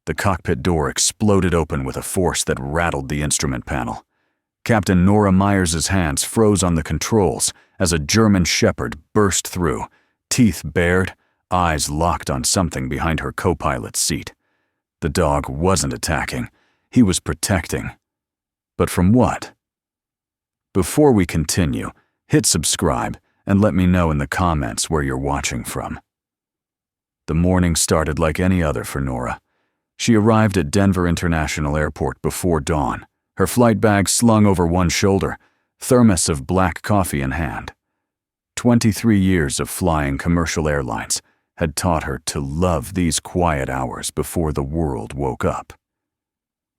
The cockpit door exploded open with a force that rattled the instrument panel. Captain Nora Myers's hands froze on the controls as a German shepherd burst through, teeth bared, eyes locked on something behind her co-pilot's seat. The dog wasn't attacking, he was protecting. But from what? Before we continue, hit subscribe and let me know in the comments where you're watching from. The morning started like any other for Nora. She arrived at Denver International Airport before dawn, her flight bag slung over one shoulder, thermos of black coffee in hand. 23 years of flying commercial airlines had taught her to love these quiet hours before the world woke up.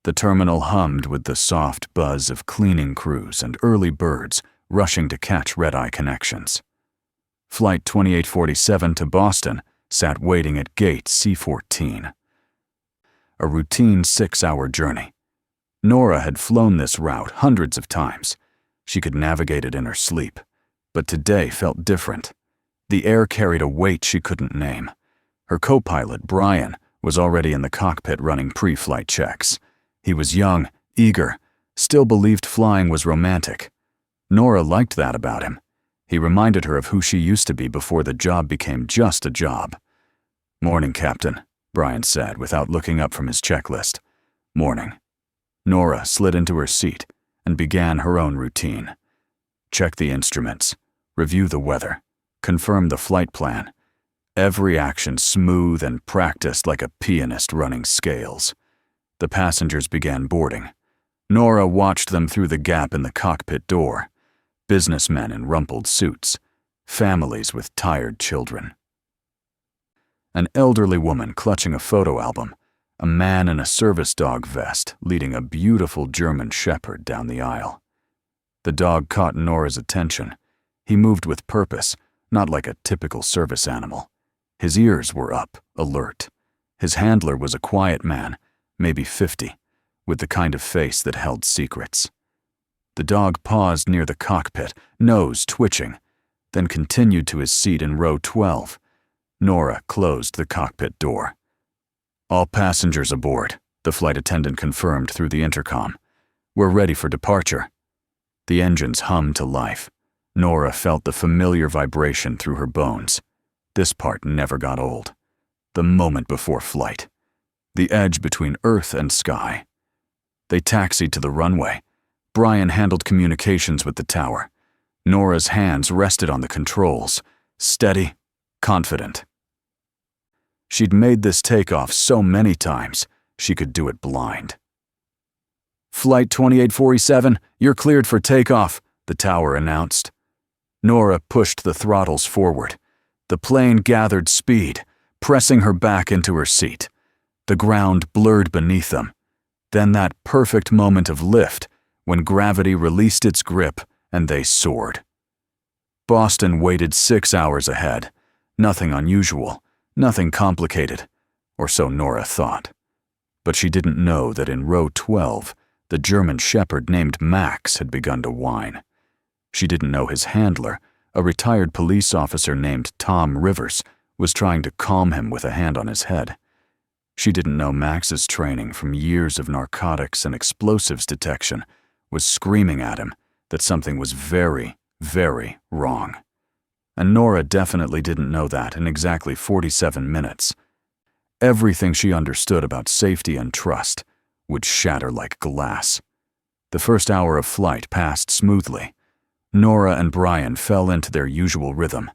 The terminal hummed with the soft buzz of cleaning crews and early birds rushing to catch red-eye connections. Flight 2847 to Boston sat waiting at gate C14. A routine 6-hour journey. Nora had flown this route hundreds of times. She could navigate it in her sleep, but today felt different. The air carried a weight she couldn't name. Her co-pilot, Brian, was already in the cockpit running pre-flight checks. He was young, eager, still believed flying was romantic. Nora liked that about him. He reminded her of who she used to be before the job became just a job. "Morning, Captain," Brian said without looking up from his checklist. "Morning." Nora slid into her seat and began her own routine. Check the instruments, review the weather, confirm the flight plan. Every action smooth and practiced like a pianist running scales. The passengers began boarding. Nora watched them through the gap in the cockpit door. Businessmen in rumpled suits, families with tired children. An elderly woman clutching a photo album, a man in a service dog vest leading a beautiful German shepherd down the aisle. The dog caught Nora's attention. He moved with purpose, not like a typical service animal. His ears were up, alert. His handler was a quiet man, maybe 50, with the kind of face that held secrets. The dog paused near the cockpit, nose twitching, then continued to his seat in row 12. Nora closed the cockpit door. "All passengers aboard," the flight attendant confirmed through the intercom. "We're ready for departure." The engines hummed to life. Nora felt the familiar vibration through her bones. This part never got old. The moment before flight. The edge between earth and sky. They taxied to the runway. Brian handled communications with the tower. Nora's hands rested on the controls, steady, confident. She'd made this takeoff so many times, she could do it blind. "Flight 2847, you're cleared for takeoff," the tower announced. Nora pushed the throttles forward. The plane gathered speed, pressing her back into her seat. The ground blurred beneath them. Then that perfect moment of lift, when gravity released its grip and they soared. Boston waited 6 hours ahead. Nothing unusual, nothing complicated, or so Nora thought. But she didn't know that in row 12, the German shepherd named Max had begun to whine. She didn't know his handler, a retired police officer named Tom Rivers, was trying to calm him with a hand on his head. She didn't know Max's training from years of narcotics and explosives detection was screaming at him that something was very, very wrong. And Nora definitely didn't know that in exactly 47 minutes. Everything she understood about safety and trust would shatter like glass. The first hour of flight passed smoothly. Nora and Brian fell into their usual rhythm.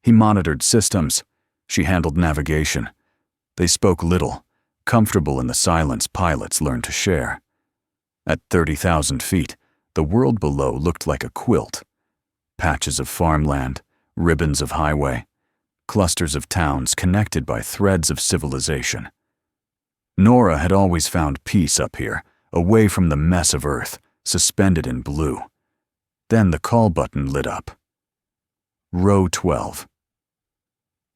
He monitored systems. She handled navigation. They spoke little, comfortable in the silence pilots learned to share. At 30,000 feet, the world below looked like a quilt. Patches of farmland, ribbons of highway, clusters of towns connected by threads of civilization. Nora had always found peace up here, away from the mess of Earth, suspended in blue. Then the call button lit up. Row 12.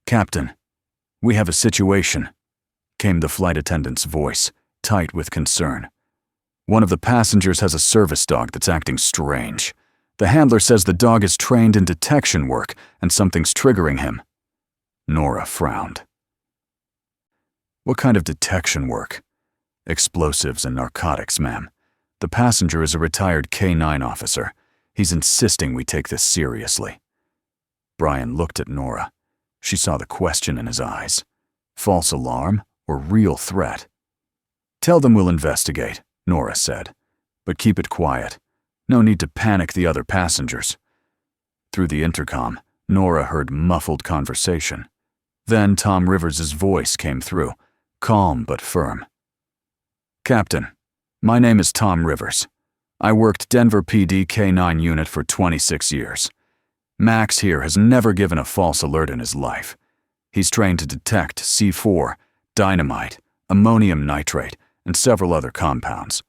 "Captain, we have a situation," came the flight attendant's voice, tight with concern. "One of the passengers has a service dog that's acting strange. The handler says the dog is trained in detection work and something's triggering him." Nora frowned. "What kind of detection work?" Explosives and narcotics, ma'am. The passenger is a retired K-9 officer. He's insisting we take this seriously. Brian looked at Nora. She saw the question in his eyes. False alarm or real threat? Tell them we'll investigate, Nora said. But keep it quiet. No need to panic the other passengers. Through the intercom, Nora heard muffled conversation. Then Tom Rivers's voice came through, calm but firm. Captain, my name is Tom Rivers. I worked Denver PD K-9 unit for 26 years. Max here has never given a false alert in his life. He's trained to detect C4, dynamite, ammonium nitrate, and several other compounds.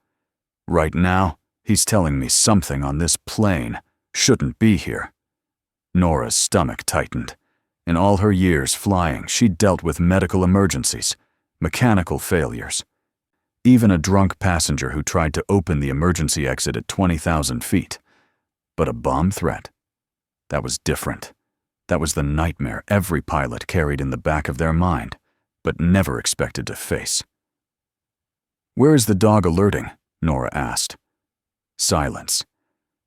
Right now, he's telling me something on this plane shouldn't be here. Nora's stomach tightened. In all her years flying, she'd dealt with medical emergencies, mechanical failures. Even a drunk passenger who tried to open the emergency exit at 20,000 feet. But a bomb threat? That was different. That was the nightmare every pilot carried in the back of their mind, but never expected to face. Where is the dog alerting? Nora asked. Silence.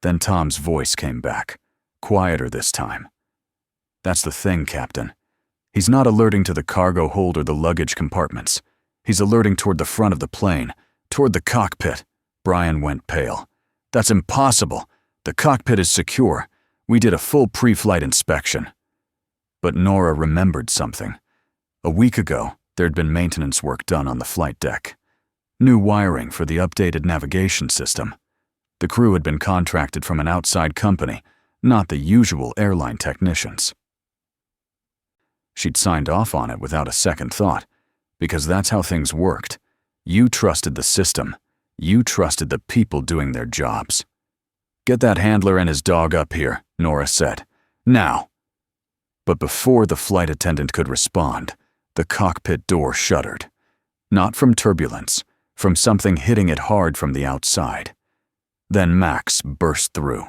Then Tom's voice came back, quieter this time. That's the thing, Captain. He's not alerting to the cargo hold or the luggage compartments. He's alerting toward the front of the plane, toward the cockpit. Brian went pale. That's impossible. The cockpit is secure. We did a full pre-flight inspection. But Nora remembered something. A week ago, there'd been maintenance work done on the flight deck. New wiring for the updated navigation system. The crew had been contracted from an outside company, not the usual airline technicians. She'd signed off on it without a second thought, because that's how things worked. You trusted the system. You trusted the people doing their jobs. Get that handler and his dog up here, Nora said. Now. But before the flight attendant could respond, the cockpit door shuddered. Not from turbulence, from something hitting it hard from the outside. Then Max burst through,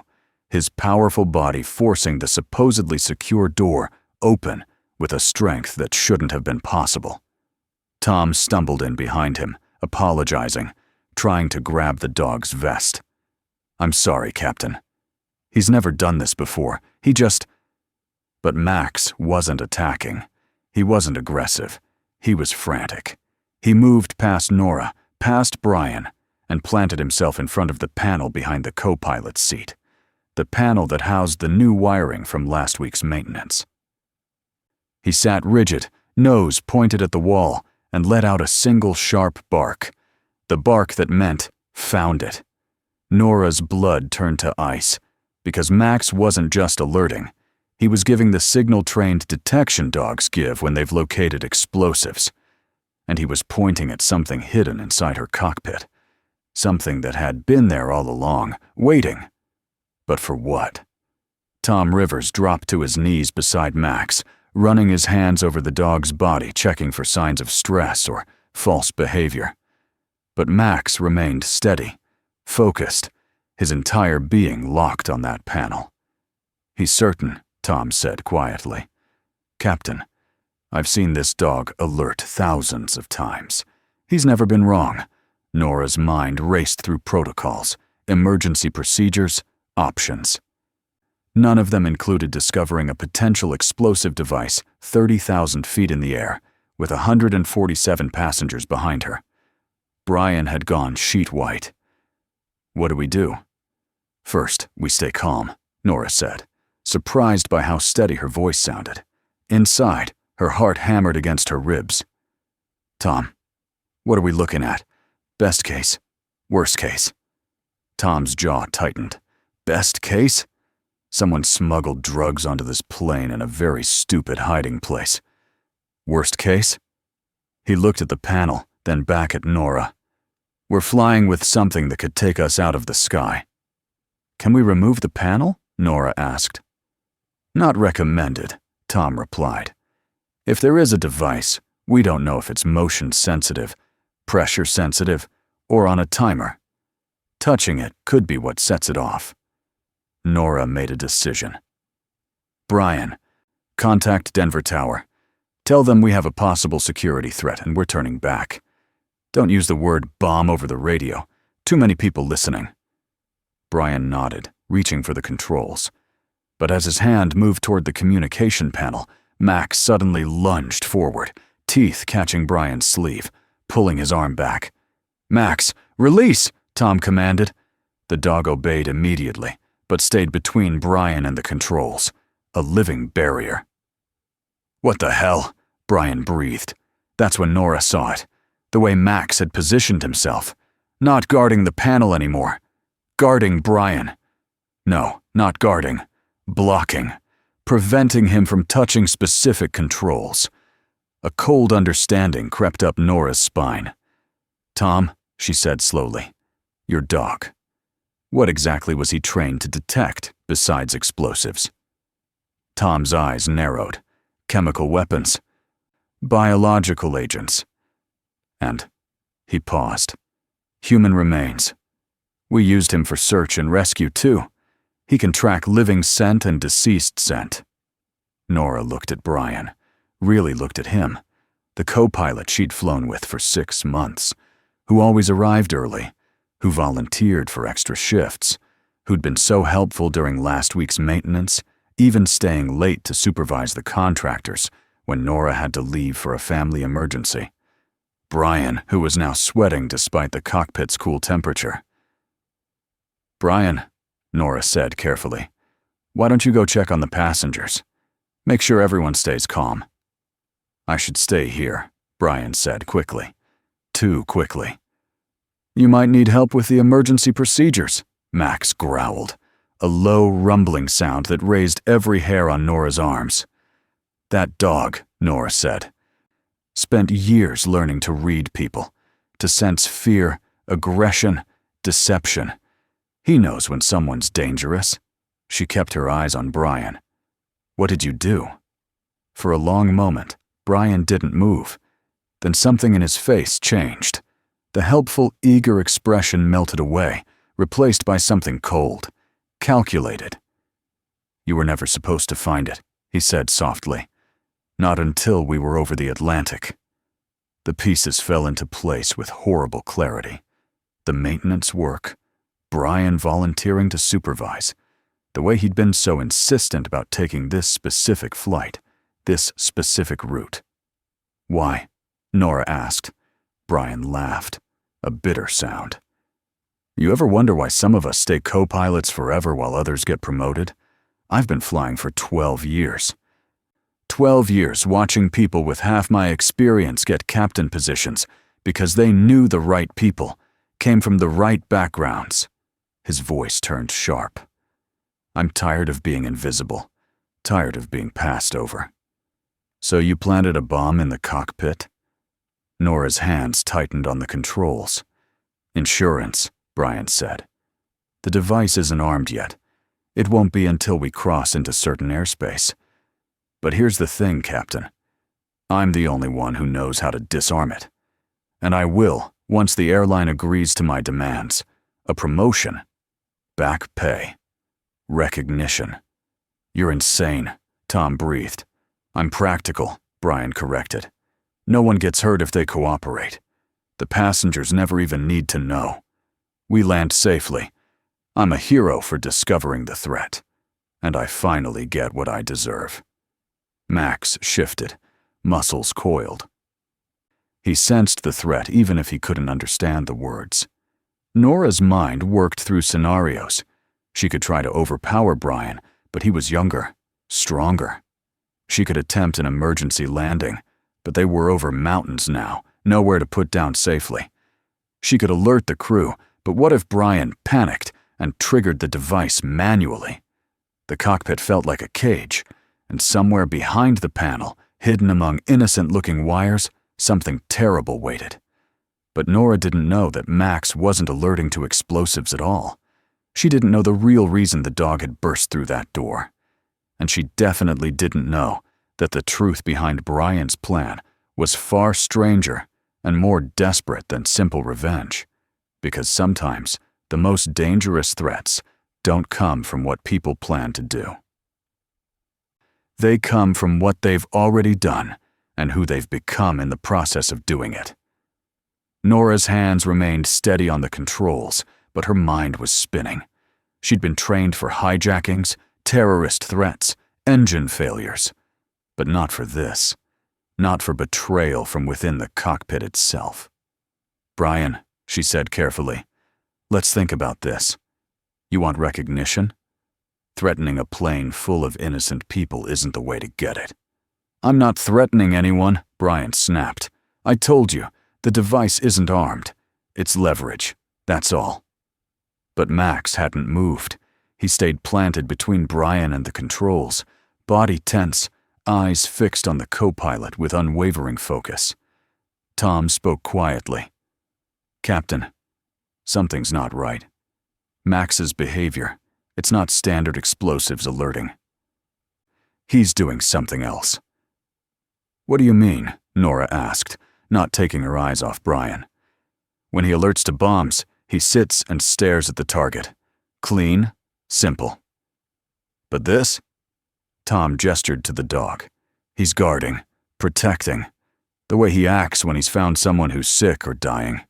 his powerful body forcing the supposedly secure door open with a strength that shouldn't have been possible. Tom stumbled in behind him, apologizing, trying to grab the dog's vest. I'm sorry, Captain. He's never done this before. But Max wasn't attacking. He wasn't aggressive. He was frantic. He moved past Nora, past Brian, and planted himself in front of the panel behind the co-pilot's seat. The panel that housed the new wiring from last week's maintenance. He sat rigid, nose pointed at the wall, and let out a single sharp bark. The bark that meant, found it. Nora's blood turned to ice, because Max wasn't just alerting. He was giving the signal-trained detection dogs give when they've located explosives. And he was pointing at something hidden inside her cockpit. Something that had been there all along, waiting. But for what? Tom Rivers dropped to his knees beside Max, running his hands over the dog's body, checking for signs of stress or false behavior. But Max remained steady, focused, his entire being locked on that panel. He's certain, Tom said quietly. Captain, I've seen this dog alert thousands of times. He's never been wrong. Nora's mind raced through protocols, emergency procedures, options. None of them included discovering a potential explosive device 30,000 feet in the air, with 147 passengers behind her. Brian had gone sheet white. What do we do? First, we stay calm, Nora said, surprised by how steady her voice sounded. Inside, her heart hammered against her ribs. Tom, what are we looking at? Best case, worst case. Tom's jaw tightened. Best case? Someone smuggled drugs onto this plane in a very stupid hiding place. Worst case? He looked at the panel, then back at Nora. We're flying with something that could take us out of the sky. Can we remove the panel? Nora asked. Not recommended, Tom replied. If there is a device, we don't know if it's motion sensitive, pressure sensitive, or on a timer. Touching it could be what sets it off. Nora made a decision. Brian, contact Denver Tower. Tell them we have a possible security threat and we're turning back. Don't use the word bomb over the radio. Too many people listening." Brian nodded, reaching for the controls. But as his hand moved toward the communication panel, Max suddenly lunged forward, teeth catching Brian's sleeve, pulling his arm back. "Max, release!" Tom commanded. The dog obeyed immediately, but stayed between Brian and the controls, a living barrier. "What the hell?" Brian breathed. That's when Nora saw it. The way Max had positioned himself. Not guarding the panel anymore. Guarding Brian. No, not guarding. Blocking. Preventing him from touching specific controls. A cold understanding crept up Nora's spine. "Tom," she said slowly, "your dog. What exactly was he trained to detect besides explosives?" Tom's eyes narrowed. Chemical weapons. Biological agents. And he paused. "Human remains. We used him for search and rescue too. He can track living scent and deceased scent." Nora looked at Brian, really looked at him, the co-pilot she'd flown with for 6 months, who always arrived early, who volunteered for extra shifts, who'd been so helpful during last week's maintenance, even staying late to supervise the contractors when Nora had to leave for a family emergency. Brian, who was now sweating despite the cockpit's cool temperature. "Brian," Nora said carefully, "why don't you go check on the passengers? Make sure everyone stays calm." "I should stay here," Brian said quickly. Too quickly. "You might need help with the emergency procedures," Max growled, a low rumbling sound that raised every hair on Nora's arms. "That dog," Nora said, "spent years learning to read people, to sense fear, aggression, deception. He knows when someone's dangerous." She kept her eyes on Brian. "What did you do?" For a long moment, Brian didn't move. Then something in his face changed. The helpful, eager expression melted away, replaced by something cold, calculated. "You were never supposed to find it," he said softly. "Not until we were over the Atlantic." The pieces fell into place with horrible clarity. The maintenance work, Brian volunteering to supervise, the way he'd been so insistent about taking this specific flight, this specific route. "Why?" Nora asked. Brian laughed, a bitter sound. "You ever wonder why some of us stay co-pilots forever while others get promoted? I've been flying for 12 years. 12 years watching people with half my experience get captain positions because they knew the right people, came from the right backgrounds." His voice turned sharp. "I'm tired of being invisible, tired of being passed over." "So you planted a bomb in the cockpit?" Nora's hands tightened on the controls. "Insurance," Brian said. "The device isn't armed yet. It won't be until we cross into certain airspace. But here's the thing, Captain. I'm the only one who knows how to disarm it. And I will, once the airline agrees to my demands. A promotion. Back pay. Recognition." "You're insane," Tom breathed. "I'm practical," Brian corrected. "No one gets hurt if they cooperate. The passengers never even need to know. We land safely. I'm a hero for discovering the threat. And I finally get what I deserve." Max shifted, muscles coiled. He sensed the threat even if he couldn't understand the words. Nora's mind worked through scenarios. She could try to overpower Brian, but he was younger, stronger. She could attempt an emergency landing, but they were over mountains now, nowhere to put down safely. She could alert the crew, but what if Brian panicked and triggered the device manually? The cockpit felt like a cage, and somewhere behind the panel, hidden among innocent-looking wires, something terrible waited. But Nora didn't know that Max wasn't alerting to explosives at all. She didn't know the real reason the dog had burst through that door. And she definitely didn't know that the truth behind Brian's plan was far stranger and more desperate than simple revenge. Because sometimes the most dangerous threats don't come from what people plan to do. They come from what they've already done and who they've become in the process of doing it. Nora's hands remained steady on the controls, but her mind was spinning. She'd been trained for hijackings, terrorist threats, engine failures. But not for this. Not for betrayal from within the cockpit itself. "Brian," she said carefully, "let's think about this. You want recognition? Threatening a plane full of innocent people isn't the way to get it." "I'm not threatening anyone," Brian snapped. "I told you, the device isn't armed. It's leverage, that's all." But Max hadn't moved. He stayed planted between Brian and the controls, body tense, eyes fixed on the co-pilot with unwavering focus. Tom spoke quietly. "Captain, something's not right. Max's behavior, it's not standard explosives alerting. He's doing something else." "What do you mean?" Nora asked, not taking her eyes off Brian. "When he alerts to bombs, he sits and stares at the target. Clean, simple. But this?" Tom gestured to the dog. "He's guarding, protecting. The way he acts when he's found someone who's sick or dying."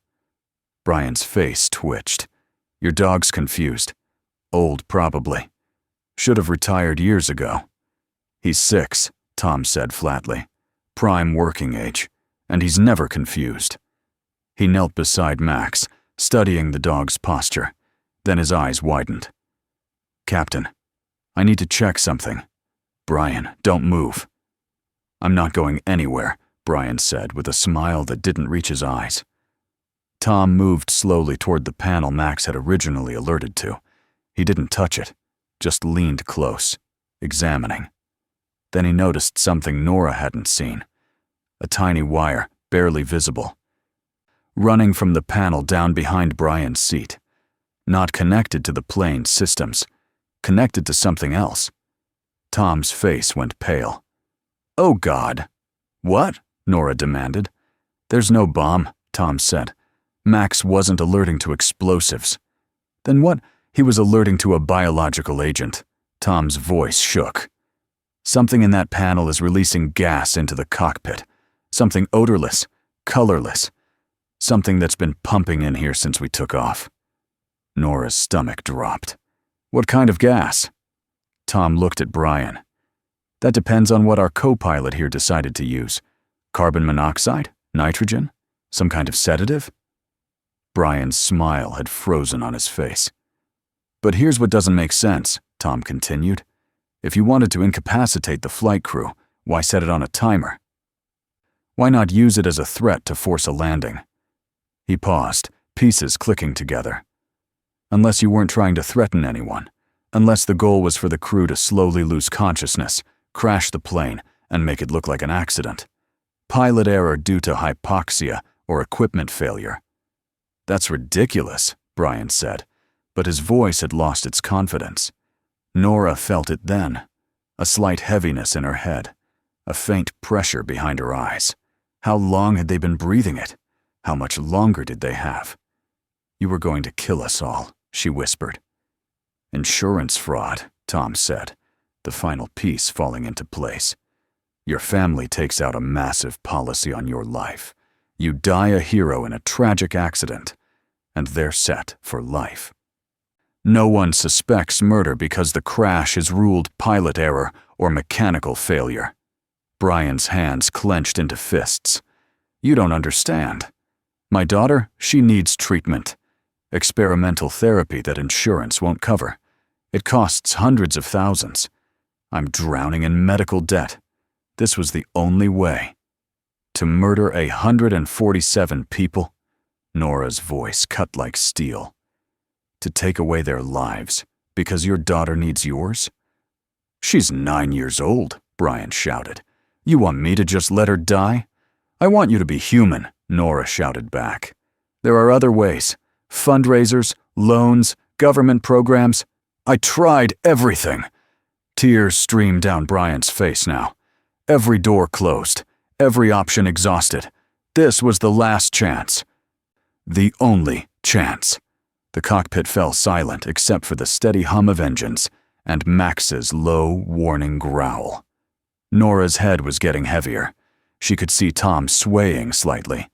Brian's face twitched. "Your dog's confused. Old, probably. Should have retired years ago." "He's 6, Tom said flatly. "Prime working age, and he's never confused." He knelt beside Max, studying the dog's posture. Then his eyes widened. "Captain, I need to check something. Brian, don't move." "I'm not going anywhere," Brian said with a smile that didn't reach his eyes. Tom moved slowly toward the panel Max had originally alerted to. He didn't touch it, just leaned close, examining. Then he noticed something Nora hadn't seen. A tiny wire, barely visible, running from the panel down behind Brian's seat. Not connected to the plane's systems, connected to something else. Tom's face went pale. "Oh, God." "What?" Nora demanded. "There's no bomb," Tom said. "Max wasn't alerting to explosives." "Then what?" "He was alerting to a biological agent." Tom's voice shook. "Something in that panel is releasing gas into the cockpit. Something odorless, colorless. Something that's been pumping in here since we took off." Nora's stomach dropped. "What kind of gas?" Tom looked at Brian. "That depends on what our co-pilot here decided to use. Carbon monoxide? Nitrogen? Some kind of sedative?" Brian's smile had frozen on his face. "But here's what doesn't make sense," Tom continued. "If you wanted to incapacitate the flight crew, why set it on a timer? Why not use it as a threat to force a landing?" He paused, pieces clicking together. "Unless you weren't trying to threaten anyone. Unless the goal was for the crew to slowly lose consciousness, crash the plane, and make it look like an accident. Pilot error due to hypoxia or equipment failure." "That's ridiculous," Brian said, but his voice had lost its confidence. Nora felt it then, a slight heaviness in her head, a faint pressure behind her eyes. How long had they been breathing it? How much longer did they have? "You were going to kill us all," she whispered. "Insurance fraud," Tom said, the final piece falling into place. "Your family takes out a massive policy on your life. You die a hero in a tragic accident, and they're set for life. No one suspects murder because the crash is ruled pilot error or mechanical failure." Brian's hands clenched into fists. "You don't understand. My daughter, she needs treatment. Experimental therapy that insurance won't cover. It costs hundreds of thousands. I'm drowning in medical debt. This was the only way. To murder 147 people?" Nora's voice cut like steel. "To take away their lives because your daughter needs yours?" "She's 9 years old," Brian shouted. "You want me to just let her die?" "I want you to be human," Nora shouted back. "There are other ways. Fundraisers, loans, government programs. I tried everything." Tears streamed down Brian's face now. Every door closed, every option exhausted. This was the last chance. The only chance. The cockpit fell silent except for the steady hum of engines and Max's low, warning growl. Nora's head was getting heavier. She could see Tom swaying slightly.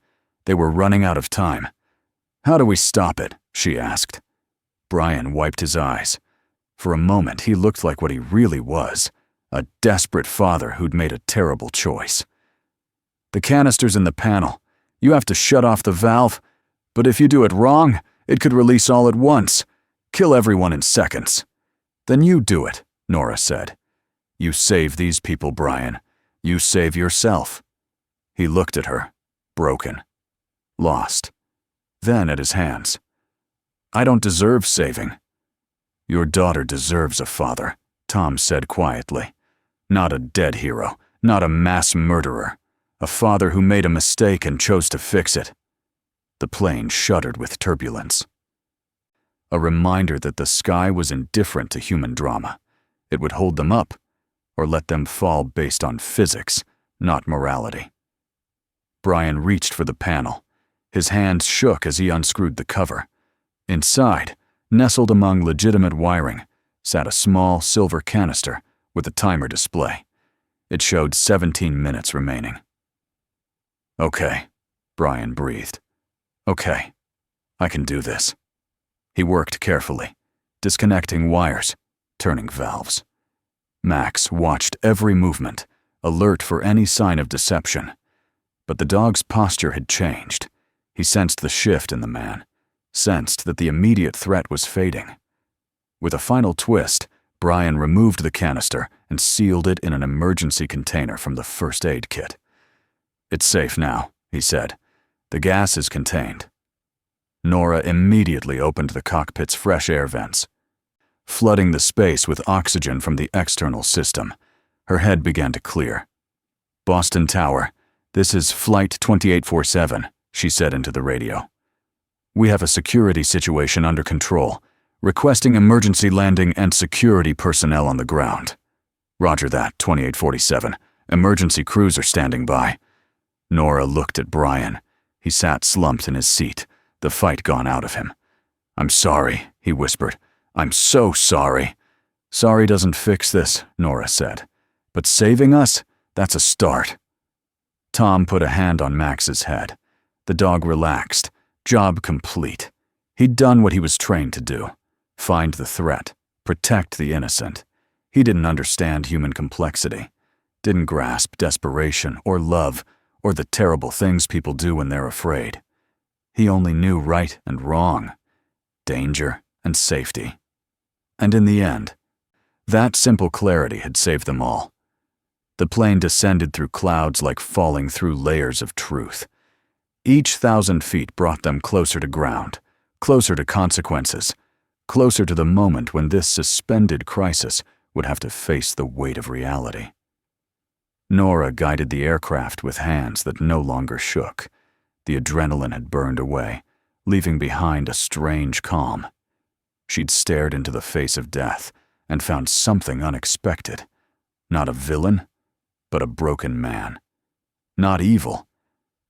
They were running out of time. "How do we stop it?" she asked. Brian wiped his eyes. For a moment, he looked like what he really was, a desperate father who'd made a terrible choice. "The canister's in the panel. You have to shut off the valve, but if you do it wrong, it could release all at once. Kill everyone in seconds." "Then you do it," Nora said. "You save these people, Brian. You save yourself." He looked at her, broken, lost, then at his hands. "I don't deserve saving." "Your daughter deserves a father," Tom said quietly. "Not a dead hero, not a mass murderer. A father who made a mistake and chose to fix it." The plane shuddered with turbulence. A reminder that the sky was indifferent to human drama. It would hold them up, or let them fall based on physics, not morality. Brian reached for the panel. His hands shook as he unscrewed the cover. Inside, nestled among legitimate wiring, sat a small silver canister with a timer display. It showed 17 minutes remaining. "Okay," Brian breathed. "Okay, I can do this." He worked carefully, disconnecting wires, turning valves. Max watched every movement, alert for any sign of deception. But the dog's posture had changed. He sensed the shift in the man, sensed that the immediate threat was fading. With a final twist, Brian removed the canister and sealed it in an emergency container from the first aid kit. "It's safe now," he said. "The gas is contained." Nora immediately opened the cockpit's fresh air vents, flooding the space with oxygen from the external system. Her head began to clear. "Boston Tower, this is Flight 2847, she said into the radio. "We have a security situation under control, requesting emergency landing and security personnel on the ground." "Roger that, 2847. Emergency crews are standing by." Nora looked at Brian. He sat slumped in his seat, the fight gone out of him. "I'm sorry," he whispered. "I'm so sorry." "Sorry doesn't fix this," Nora said. "But saving us, that's a start." Tom put a hand on Max's head. The dog relaxed. Job complete. He'd done what he was trained to do. Find the threat. Protect the innocent. He didn't understand human complexity. Didn't grasp desperation or love or the terrible things people do when they're afraid. He only knew right and wrong, danger and safety. And in the end, that simple clarity had saved them all. The plane descended through clouds like falling through layers of truth. Each 1,000 feet brought them closer to ground, closer to consequences, closer to the moment when this suspended crisis would have to face the weight of reality. Nora guided the aircraft with hands that no longer shook. The adrenaline had burned away, leaving behind a strange calm. She'd stared into the face of death and found something unexpected. Not a villain, but a broken man. Not evil,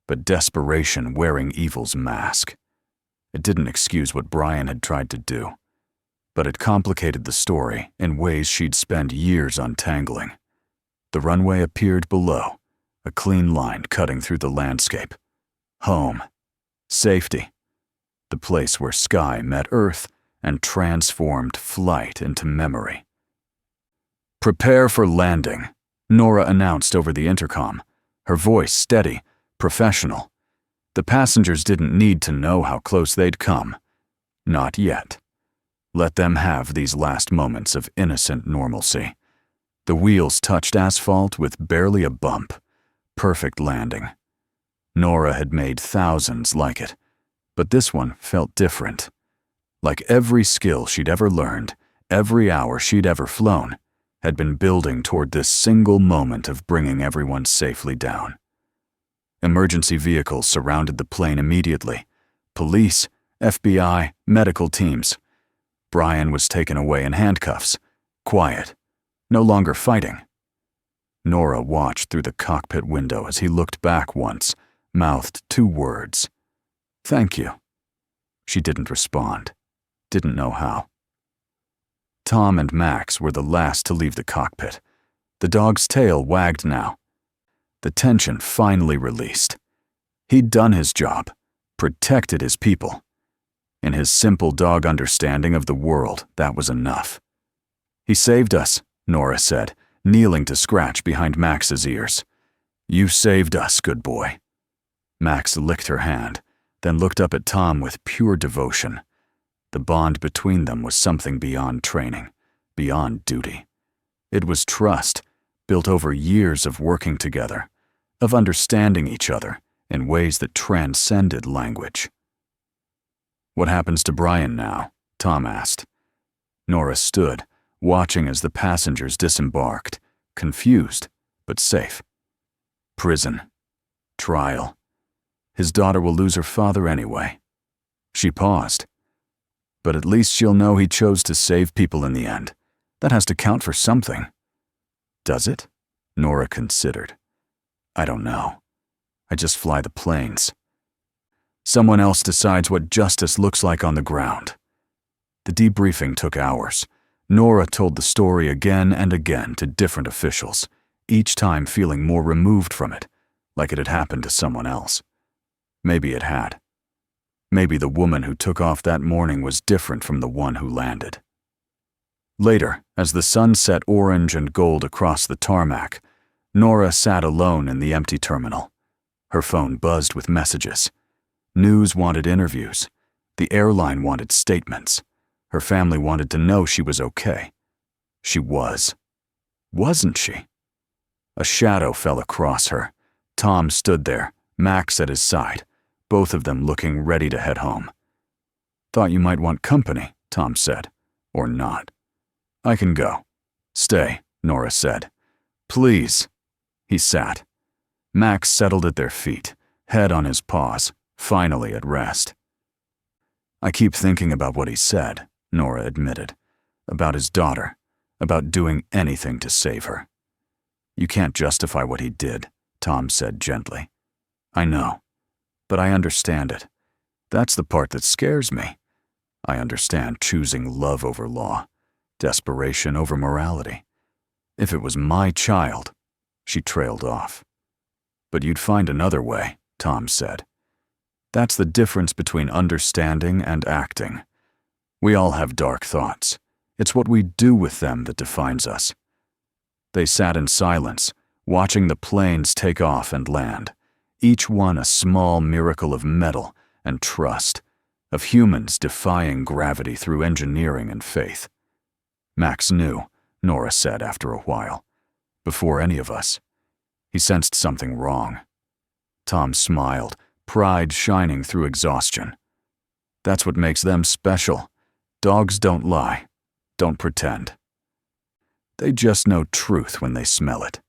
but desperation wearing evil's mask. It didn't excuse what Brian had tried to do, but it complicated the story in ways she'd spend years untangling. The runway appeared below, a clean line cutting through the landscape. Home. Safety. The place where sky met earth and transformed flight into memory. "Prepare for landing," Nora announced over the intercom, her voice steady, professional. The passengers didn't need to know how close they'd come. Not yet. Let them have these last moments of innocent normalcy. The wheels touched asphalt with barely a bump. Perfect landing. Nora had made thousands like it, but this one felt different. Like every skill she'd ever learned, every hour she'd ever flown, had been building toward this single moment of bringing everyone safely down. Emergency vehicles surrounded the plane immediately. Police, FBI, medical teams. Brian was taken away in handcuffs, quiet, no longer fighting. Nora watched through the cockpit window as he looked back once, mouthed 2 words. "Thank you." She didn't respond, didn't know how. Tom and Max were the last to leave the cockpit. The dog's tail wagged now. The tension finally released. He'd done his job, protected his people. In his simple dog understanding of the world, that was enough. "He saved us," Nora said, kneeling to scratch behind Max's ears. "You saved us, good boy." Max licked her hand, then looked up at Tom with pure devotion. The bond between them was something beyond training, beyond duty. It was trust, built over years of working together, of understanding each other in ways that transcended language. "What happens to Brian now?" Tom asked. Nora stood, watching as the passengers disembarked, confused, but safe. "Prison. Trial. His daughter will lose her father anyway." She paused. "But at least she'll know he chose to save people in the end. That has to count for something." "Does it?" Nora considered. "I don't know. I just fly the planes. Someone else decides what justice looks like on the ground." The debriefing took hours. Nora told the story again and again to different officials, each time feeling more removed from it, like it had happened to someone else. Maybe it had. Maybe the woman who took off that morning was different from the one who landed. Later, as the sun set orange and gold across the tarmac, Nora sat alone in the empty terminal. Her phone buzzed with messages. News wanted interviews. The airline wanted statements. Her family wanted to know she was okay. She was. Wasn't she? A shadow fell across her. Tom stood there, Max at his side, both of them looking ready to head home. "Thought you might want company," Tom said. "Or not." "I can go." "Stay," Nora said. "Please." He sat. Max settled at their feet, head on his paws, finally at rest. "I keep thinking about what he said," Nora admitted. "About his daughter, about doing anything to save her." "You can't justify what he did," Tom said gently. "I know, but I understand it. That's the part that scares me. I understand choosing love over law, desperation over morality. If it was my child," she trailed off. "But you'd find another way," Tom said. "That's the difference between understanding and acting. We all have dark thoughts. It's what we do with them that defines us." They sat in silence, watching the planes take off and land, each one a small miracle of metal and trust, of humans defying gravity through engineering and faith. "Max knew," Nora said after a while, "before any of us. He sensed something wrong." Tom smiled, pride shining through exhaustion. "That's what makes them special. Dogs don't lie, don't pretend. They just know truth when they smell it.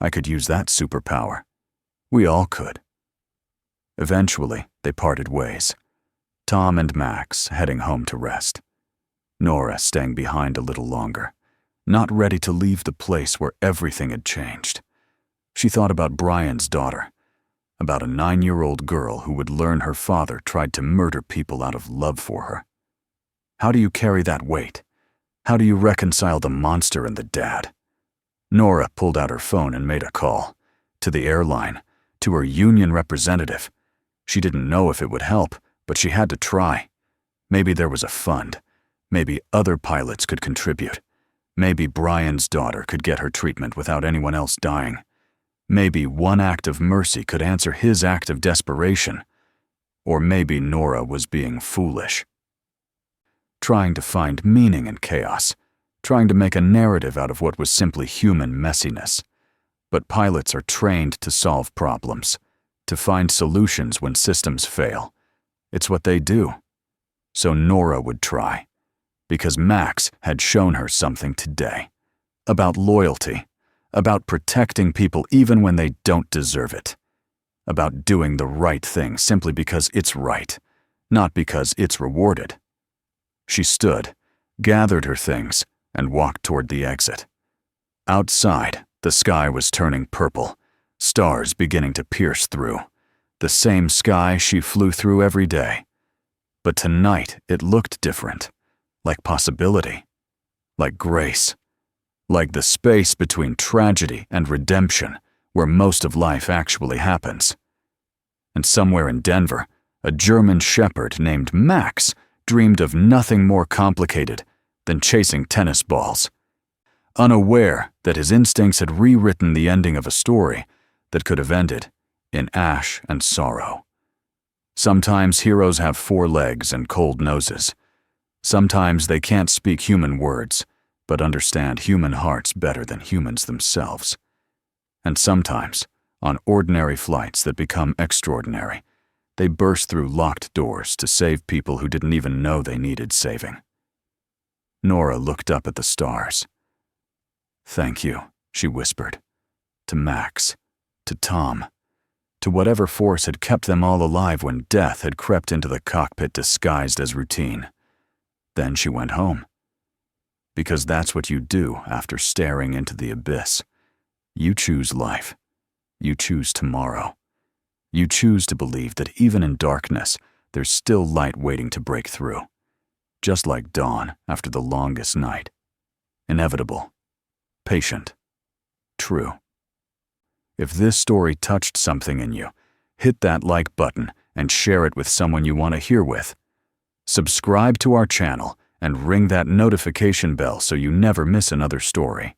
I could use that superpower. We all could." Eventually, they parted ways. Tom and Max heading home to rest. Nora staying behind a little longer, not ready to leave the place where everything had changed. She thought about Brian's daughter, about a 9-year-old girl who would learn her father tried to murder people out of love for her. How do you carry that weight? How do you reconcile the monster and the dad? Nora pulled out her phone and made a call. To the airline, to her union representative. She didn't know if it would help, but she had to try. Maybe there was a fund. Maybe other pilots could contribute. Maybe Brian's daughter could get her treatment without anyone else dying. Maybe one act of mercy could answer his act of desperation. Or maybe Nora was being foolish. Trying to find meaning in chaos, trying to make a narrative out of what was simply human messiness. But pilots are trained to solve problems, to find solutions when systems fail. It's what they do. So Nora would try, because Max had shown her something today. About loyalty, about protecting people even when they don't deserve it. About doing the right thing simply because it's right, not because it's rewarded. She stood, gathered her things, and walked toward the exit. Outside, the sky was turning purple, stars beginning to pierce through. The same sky she flew through every day. But tonight it looked different, like possibility, like grace, like the space between tragedy and redemption where most of life actually happens. And somewhere in Denver, a German shepherd named Max dreamed of nothing more complicated than chasing tennis balls, unaware that his instincts had rewritten the ending of a story that could have ended in ash and sorrow. Sometimes heroes have 4 legs and cold noses. Sometimes they can't speak human words, but understand human hearts better than humans themselves. And sometimes, on ordinary flights that become extraordinary, they burst through locked doors to save people who didn't even know they needed saving. Nora looked up at the stars. "Thank you," she whispered. To Max, to Tom, to whatever force had kept them all alive when death had crept into the cockpit disguised as routine. Then she went home. Because that's what you do after staring into the abyss. You choose life. You choose tomorrow. You choose to believe that even in darkness, there's still light waiting to break through. Just like dawn after the longest night. Inevitable. Patient. True. If this story touched something in you, hit that like button and share it with someone you want to hear with. Subscribe to our channel and ring that notification bell so you never miss another story.